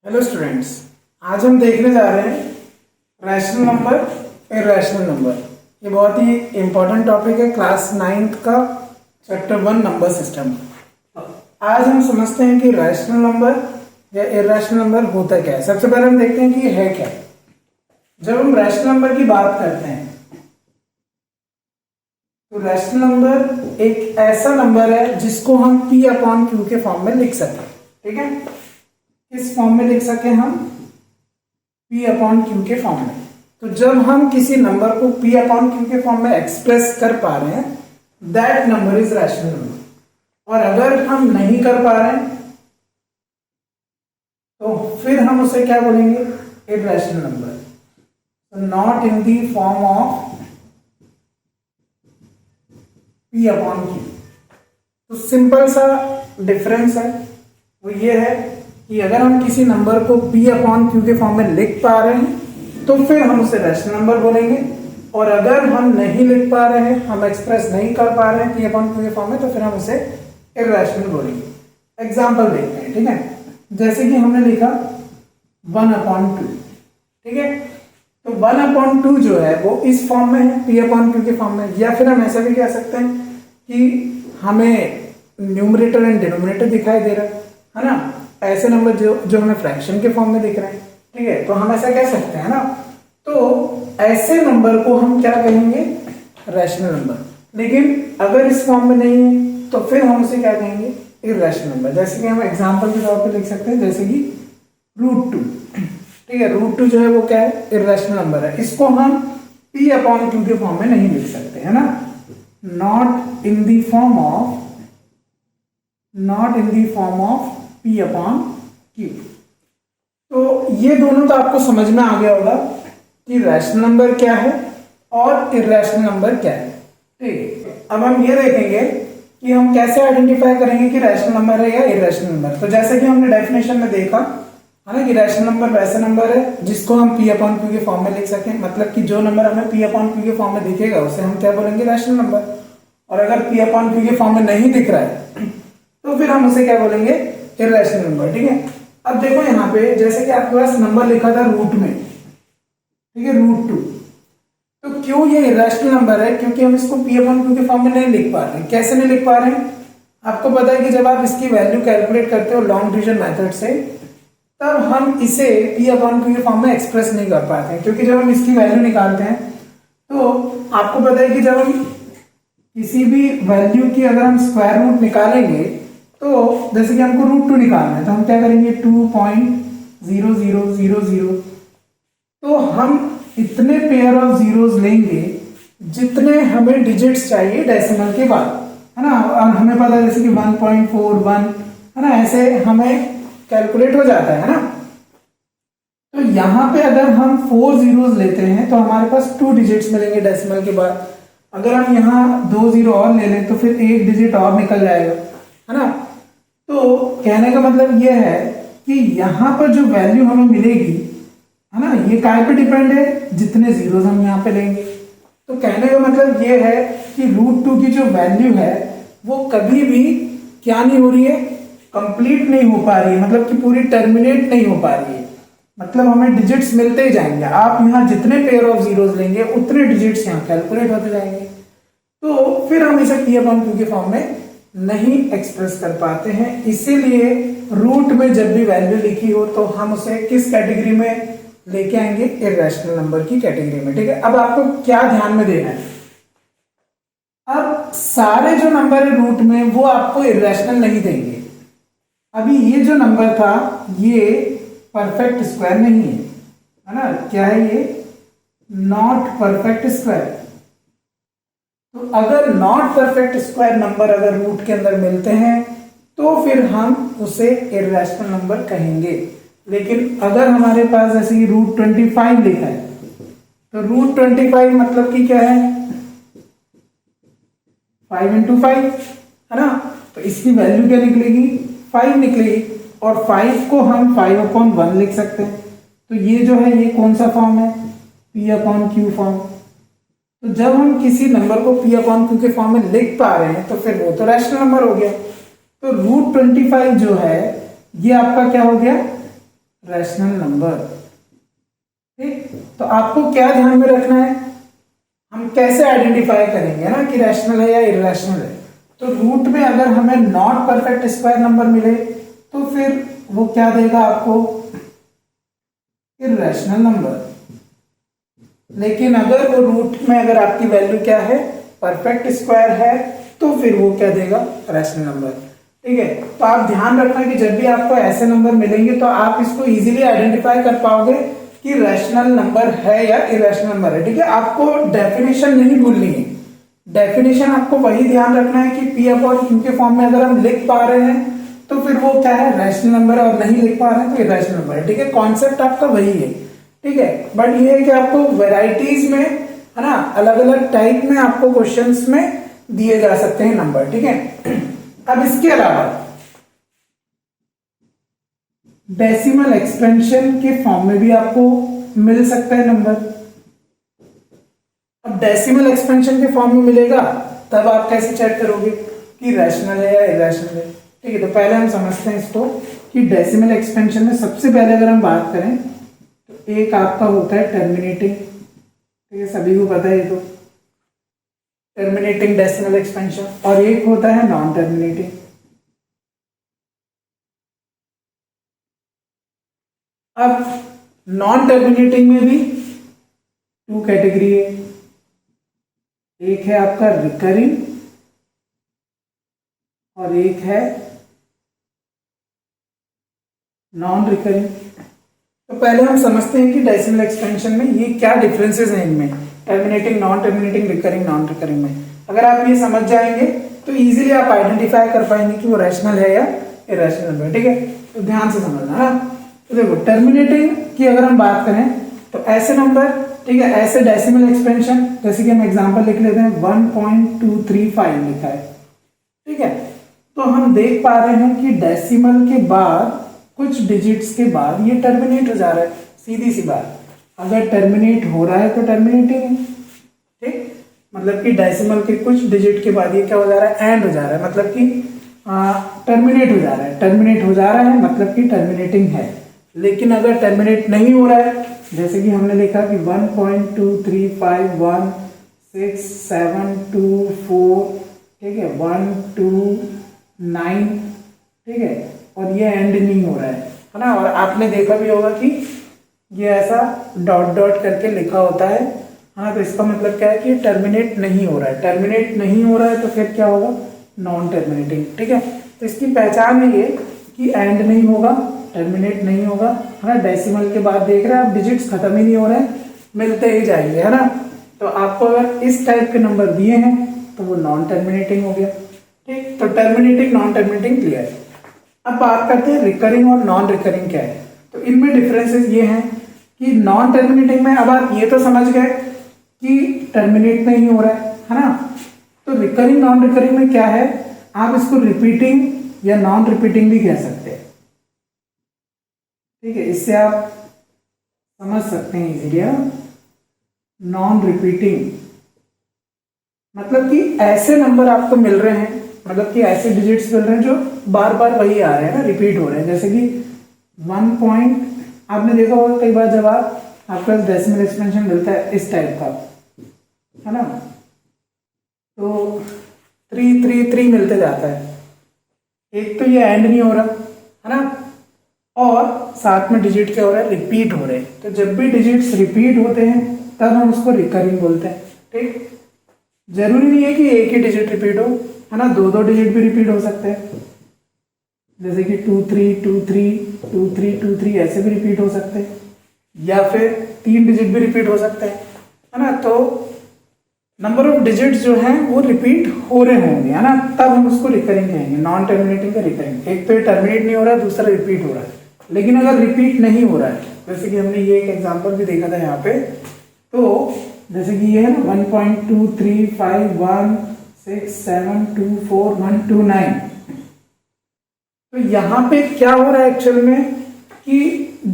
Hello students, आज हम देखने जा रहे हैं रैशनल नंबर, इरैशनल नंबर। ये बहुत ही इम्पोर्टेंट टॉपिक है क्लास 9th का चैप्टर 1 नंबर सिस्टम। आज हम समझते हैं कि रैशनल नंबर या इरैशनल नंबर होता क्या है। सबसे पहले हम देखते हैं कि ये है क्या। जब हम रैशनल नंबर की बात करते हैं तो रैशनल नंबर एक ऐसा नंबर है जिसको हम P/Q के फॉर्म में लिख सकें। ठीक है, इस फॉर्म में लिख सके हम P/Q के फॉर्म में। तो जब हम किसी नंबर को P/Q के फॉर्म में एक्सप्रेस कर पा रहे हैं, that number is rational number. और अगर हम नहीं कर पा रहे हैं तो फिर हम उसे क्या बोलेंगे? Irrational number. तो not in the form of P/Q। तो सिंपल सा डिफरेंस है, वो ये है कि अगर हम किसी नंबर को P/Q के फॉर्म में लिख पा रहे हैं तो फिर हम उसे रैशनल नंबर बोलेंगे, और अगर हम नहीं लिख पा रहे हैं, हम एक्सप्रेस नहीं कर पा रहे हैं P/Q के फॉर्म में, तो फिर हम उसे इरैशनल बोलेंगे। एग्जाम्पल देखते हैं। ठीक है, जैसे कि हमने लिखा 1/2। ठीक है, तो 1/2 जो है वो इस फॉर्म में है, P/Q के फॉर्म में। या फिर हम ऐसा भी कह सकते हैं कि हमें न्यूमरेटर एंड डिनोमिनेटर दिखाई दे रहा है ना, ऐसे नंबर जो हमें फ्रैक्शन के फॉर्म में दिख रहे हैं। ठीक है, तो हम ऐसा कह सकते हैं ना। तो ऐसे नंबर को हम क्या कहेंगे? Rational number. लेकिन अगर इस फॉर्म में नहीं है तो फिर हम उसे क्या कहेंगे? Irrational number. जैसे कि हम एग्जांपल के तौर पे लिख सकते हैं, जैसे कि √2। ठीक है, √2 जो है वो क्या है? इरैशनल नंबर है। इसको हम P/Q के फॉर्म में नहीं लिख सकते, है ना। Not in the form of P/Q। तो ये दोनों तो आपको समझ में आ गया होगा कि रैशनल नंबर क्या है और इरैशनल नंबर क्या है। ठीक है, अब हम ये देखेंगे कि हम कैसे आइडेंटिफाई करेंगे कि रैशनल नंबर है या इरैशनल नंबर। तो जैसे कि हमने डेफिनेशन में देखा है ना कि रैशनल नंबर वैसा नंबर है जिसको हम P/Q के फॉर्म में लिख सकें। मतलब कि जो नंबर हमें P/Q के फॉर्म में दिखेगा उसे हम क्या बोलेंगे? Rational number. और अगर P/Q के फॉर्म में नहीं दिख रहा है तो फिर हम उसे क्या बोलेंगे? Irrational number. ठीक है, अब देखो यहाँ पे जैसे कि आपके पास नंबर लिखा था रूट में, ठीक है, √2। तो क्यों ये इरैशनल नंबर है? क्योंकि हम इसको P/Q के फॉर्म में नहीं लिख पा रहे हैं। कैसे नहीं लिख पा रहे हैं? आपको पता है कि जब आप इसकी वैल्यू कैलकुलेट करते हो लॉन्ग डिवीजन मेथड से, तब हम इसे P/Q के फॉर्म में एक्सप्रेस नहीं कर पाते हैं। क्योंकि जब हम इसकी वैल्यू निकालते हैं तो आपको पता है कि जब हम किसी भी वैल्यू की अगर हम स्क्वायर रूट निकालेंगे, तो जैसे कि हमको √2 निकालना है तो हम क्या करेंगे? 2.0000। तो हम इतने पेयर ऑफ जीरोस लेंगे जितने हमें डिजिट्स चाहिए डेसिमल के बाद, है ना। हमें पता है जैसे कि 1.41, है ना, ऐसे हमें कैलकुलेट हो जाता है ना। तो यहां पे अगर हम 4 जीरोस लेते हैं तो हमारे पास 2 डिजिट्स मिलेंगे डेसिमल के बाद। अगर हम यहाँ 2 जीरो और ले लें तो फिर 1 डिजिट और निकल जाएगा, है ना। तो कहने का मतलब यह है कि यहां पर जो वैल्यू हमें मिलेगी, है ना, ये काय पे डिपेंड है? जितने जीरोस हम यहाँ पे लेंगे। तो कहने का मतलब यह है कि √2 की जो वैल्यू है वो कभी भी क्या नहीं हो रही है? कंप्लीट नहीं हो पा रही है, मतलब कि पूरी टर्मिनेट नहीं हो पा रही है। मतलब हमें डिजिट्स मिलते ही जाएंगे। आप यहाँ जितने पेयर ऑफ जीरोस लेंगे उतने डिजिट्स यहाँ कैलकुलेट होते जाएंगे। तो फिर हम इसे P/Q के फॉर्म में नहीं एक्सप्रेस कर पाते हैं। इसीलिए रूट में जब भी वैल्यू लिखी हो तो हम उसे किस कैटेगरी में लेके आएंगे? इरैशनल नंबर की कैटेगरी में। ठीक है, अब आपको क्या ध्यान में देना है? अब सारे जो नंबर है रूट में वो आपको इरैशनल नहीं देंगे। अभी ये जो नंबर था ये परफेक्ट स्क्वायर नहीं है ना। क्या है ये? Not perfect square. तो अगर नॉट परफेक्ट स्क्वायर नंबर अगर रूट के अंदर मिलते हैं तो फिर हम उसे इरैशनल नंबर कहेंगे। लेकिन अगर हमारे पास जैसे कि √25 लिखा है तो √25 मतलब कि क्या है? 5 × 5, है ना। तो इसकी वैल्यू क्या निकलेगी? 5 निकलेगी। और 5 को हम 5/1 लिख सकते हैं। तो ये जो है ये कौन सा फॉर्म है? P/Q form. तो जब हम किसी नंबर को P/Q के फॉर्म में लिख पा रहे हैं तो फिर वो तो रैशनल नंबर हो गया। तो √25 जो है ये आपका क्या हो गया? Rational number. ठीक, तो आपको क्या ध्यान में रखना है, हम कैसे आइडेंटिफाई करेंगे ना कि रैशनल है या इरैशनल है। तो रूट में अगर हमें नॉट परफेक्ट स्क्वायर नंबर मिले तो फिर वो क्या देगा आपको, इरैशनल नंबर। लेकिन अगर वो रूट में अगर आपकी वैल्यू क्या है, परफेक्ट स्क्वायर है, तो फिर वो क्या देगा, रैशनल नंबर। ठीक है, तो आप ध्यान रखना कि जब भी आपको ऐसे नंबर मिलेंगे तो आप इसको इजीली आइडेंटिफाई कर पाओगे कि रैशनल नंबर है या इरैशनल नंबर है। ठीक है, आपको डेफिनेशन नहीं भूलनी है, डेफिनेशन आपको वही ध्यान रखना है कि पी अपॉन क्यू के फॉर्म में अगर हम लिख पा रहे हैं तो फिर वो क्या है, रैशनल नंबर है, और नहीं लिख पा रहे हैं तो इरैशनल नंबर है। ठीक है, कॉन्सेप्ट आपका वही है। ठीक है, बट ये है कि आपको वेराइटीज में, है ना, अलग अलग टाइप में आपको क्वेश्चंस में दिए जा सकते हैं नंबर। ठीक है, अब इसके अलावा डेसिमल एक्सपेंशन के फॉर्म में भी आपको मिल सकता है नंबर। अब डेसिमल एक्सपेंशन के फॉर्म में मिलेगा तब आप कैसे चेक करोगे कि रैशनल है या इरैशनल है। ठीक है, तो पहले हम समझते हैं इसको कि डेसिमल एक्सपेंशन में सबसे पहले अगर हम बात करें तो एक आपका होता है टर्मिनेटिंग। ठीक है, सभी को पता है ये तो, टर्मिनेटिंग डेसिमल एक्सपेंशन, और एक होता है नॉन टर्मिनेटिंग। अब नॉन टर्मिनेटिंग में भी टू कैटेगरी है, एक है आपका रिकरिंग और एक है नॉन रिकरिंग। तो पहले हम समझते हैं कि डेसिमल एक्सपेंशन में ये क्या डिफरेंसेस हैं इनमें, terminating, non terminating, recurring, non recurring में। अगर आप ये समझ जाएंगे तो इजीली आप आइडेंटिफाई कर पाएंगे कि वो रैशनल है या इरैशनल नंबर। ठीक है, तो ध्यान से समझना है। तो देखो टर्मिनेटिंग की अगर हम बात करें तो ऐसे नंबर, ठीक है, ऐसे डेसिमल एक्सपेंशन, जैसे कि हम एग्जांपल लिख लेते हैं 1.235 लिखा है। ठीक है, तो हम देख पा रहे हैं कि डेसिमल के बाद कुछ डिजिट्स के बाद ये टर्मिनेट हो जा रहा है। सीधी सी बात, अगर टर्मिनेट हो रहा है तो टर्मिनेटिंग है। ठीक, मतलब कि डेसिमल के कुछ डिजिट के बाद ये क्या हो जा रहा है, एंड हो जा रहा है, मतलब कि टर्मिनेट हो जा रहा है। टर्मिनेट हो जा रहा है मतलब कि टर्मिनेटिंग है। लेकिन अगर टर्मिनेट नहीं हो रहा है, जैसे कि हमने लिखा कि 1.235167224, ठीक है, 129, ठीक है, और ये एंड नहीं हो रहा है ना। और आपने देखा भी होगा कि ये ऐसा डॉट डॉट करके लिखा होता है, हाँ, तो इसका मतलब क्या है कि टर्मिनेट नहीं हो रहा है। टर्मिनेट नहीं हो रहा है तो फिर क्या होगा, नॉन टर्मिनेटिंग। ठीक है, तो इसकी पहचान है ये कि एंड नहीं होगा, टर्मिनेट नहीं होगा, है ना। डेसिमल के बाद देख रहे हैं आप डिजिट्स खत्म ही नहीं हो रहे हैं, मिलते ही जाएंगे, है ना। तो आपको अगर इस टाइप के नंबर दिए हैं तो वो नॉन टर्मिनेटिंग हो गया। ठीक, तो टर्मिनेटिंग, नॉन टर्मिनेटिंग क्लियर। अब बात करते हैं रिकरिंग और नॉन रिकरिंग क्या है। तो इनमें डिफरेंसेस ये हैं कि नॉन टर्मिनेटिंग में अब आप ये तो समझ गए कि टर्मिनेट नहीं हो रहा है ना। तो रिकरिंग, नॉन रिकरिंग में क्या है, आप इसको रिपीटिंग या नॉन रिपीटिंग भी कह सकते हैं। ठीक है, इससे आप समझ सकते हैं इजीली। नॉन रिपीटिंग मतलब कि ऐसे नंबर आपको मिल रहे हैं, मतलब कि ऐसे डिजिट्स मिल रहे हैं जो बार बार वही आ रहे हैं ना, रिपीट हो रहे हैं। जैसे कि 1 पॉइंट, आपने देखा होगा कई बार जब आपका डेसिमल एक्सपेंशन मिलता है इस टाइप का, है ना, तो 333 मिलते जाता है। एक तो ये एंड नहीं हो रहा, है ना, और साथ में डिजिट क्या हो रहा है, रिपीट हो रहे हैं। तो जब भी डिजिट्स रिपीट होते हैं तब हम उसको रिकरिंग बोलते हैं। ठीक, जरूरी नहीं है कि एक ही डिजिट रिपीट हो, है ना, दो दो डिजिट भी रिपीट हो सकते हैं, जैसे कि 23232323 ऐसे भी रिपीट हो सकते हैं, या फिर 3 डिजिट भी रिपीट हो सकते हैं, है ना। तो नंबर ऑफ डिजिट्स जो हैं वो रिपीट हो रहे होंगे, है ना, तब हम उसको रिकरिंग कहेंगे। नॉन टर्मिनेटिंग का रिकरिंग, एक तो ये टर्मिनेट नहीं हो रहा है, दूसरा रिपीट हो रहा है। लेकिन अगर रिपीट नहीं हो रहा है, जैसे कि हमने ये एक एग्जांपल भी देखा था यहाँ पे, तो जैसे कि ये है ना 1.23516724129, तो यहाँ पे क्या हो रहा है एक्चुअल में कि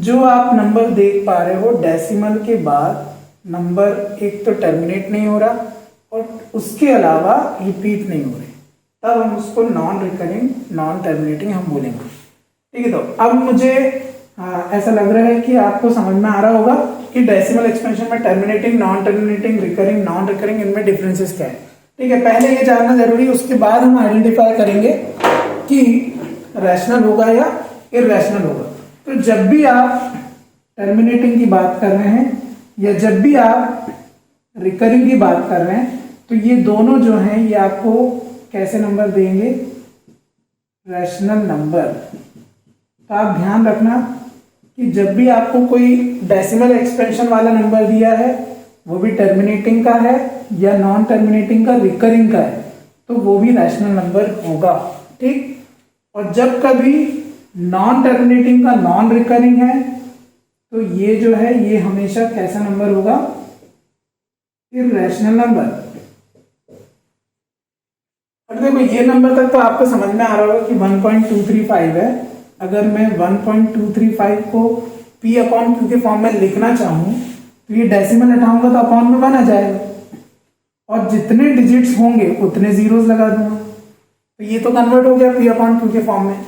जो आप नंबर देख पा रहे हो डेसिमल के बाद नंबर एक तो टर्मिनेट नहीं हो रहा और उसके अलावा रिपीट नहीं हो रहे, तब हम उसको नॉन रिकरिंग, नॉन टर्मिनेटिंग हम बोलेंगे। ठीक है, तो अब मुझे ऐसा लग रहा है कि आपको समझ में आ रहा होगा कि डेसिमल एक्सपेंशन में terminating, non terminating, recurring, non recurring, इनमें डिफरेंसेस क्या है। ठीक है, पहले ये जानना जरूरी है, उसके बाद हम आइडेंटिफाई करेंगे कि रैशनल होगा या इररैशनल होगा। तो जब भी आप टर्मिनेटिंग की बात कर रहे हैं या जब भी आप रिकरिंग की बात कर रहे हैं, तो ये दोनों जो हैं ये आपको कैसे नंबर देंगे, रैशनल नंबर। तो आप ध्यान रखना कि जब भी आपको कोई डेसिमल एक्सपेंशन वाला नंबर दिया है, वो भी टर्मिनेटिंग का है या नॉन टर्मिनेटिंग का, रिकरिंग का है, तो वो भी रैशनल नंबर होगा। ठीक, और जब कभी नॉन टर्मिनेटिंग का नॉन रिकरिंग है, तो ये जो है ये हमेशा कैसा नंबर होगा, इररैशनल नंबर। अब देखो ये नंबर तक तो आपको समझ में आ रहा होगा कि 1.235 है। अगर मैं 1.235 को P अपॉन Q के फॉर्म में लिखना चाहूं तो ये डेसिमल हटाऊंगा तो अपॉन में 1 आ जाएगा, और जितने डिजिट्स होंगे उतने जीरोस लगा दूंगा, तो ये तो कन्वर्ट हो गया P अपॉन Q के फॉर्म में।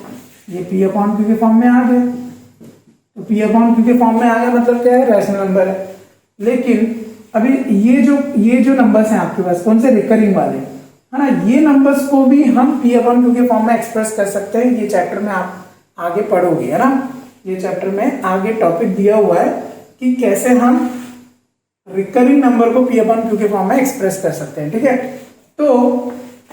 ये P अपॉन Q के फॉर्म में आ गया, तो P अपॉन Q के फॉर्म में आ गया मतलब क्या है, रैशनल नंबर है। लेकिन अभी ये जो नंबर्स हैं आपके पास, कौन से, रिकरिंग वाले, है ना, ये नंबर्स को भी हम P अपॉन Q के फॉर्म में एक्सप्रेस कर सकते हैं। ये चैप्टर में आप आगे पढ़ोगे, है ना, ये चैप्टर में आगे टॉपिक दिया हुआ है कि कैसे हम रिकरिंग नंबर को P अपॉन Q के फॉर्म में एक्सप्रेस कर सकते हैं। ठीक है, तो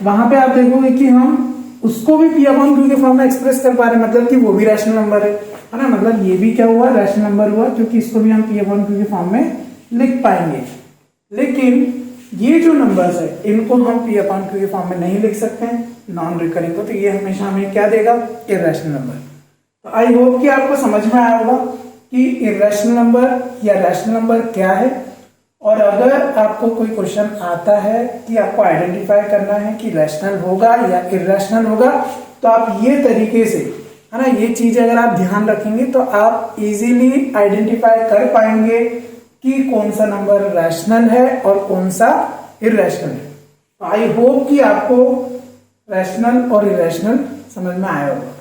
वहां पे आप देखोगे कि हम उसको भी P अपॉन Q के फॉर्म में एक्सप्रेस कर पा रहे हैं, मतलब कि वो भी रैशनल नंबर है ना, मतलब ये भी क्या हुआ, रैशनल नंबर हुआ, क्योंकि इसको भी हम P अपॉन Q के फॉर्म में लिख पाएंगे। लेकिन ये जो नंबर्स है इनको हम P अपॉन Q के फॉर्म में नहीं लिख सकते हैं, नॉन रिकरिंग को, तो ये हमेशा हमें क्या देगा, इररैशनल नंबर। तो आई होप कि आपको समझ में आया होगा कि इररैशनल नंबर या रैशनल नंबर क्या है। और अगर आपको कोई क्वेश्चन आता है कि आपको आइडेंटिफाई करना है कि रैशनल होगा या इररैशनल होगा, तो आप ये तरीके से, है ना, ये चीजें अगर आप ध्यान रखेंगे तो आप इजीली आइडेंटिफाई कर पाएंगे कि कौन सा नंबर रैशनल है और कौन सा इररैशनल है। तो आई होप कि आपको रैशनल और इररैशनल समझ में आया होगा।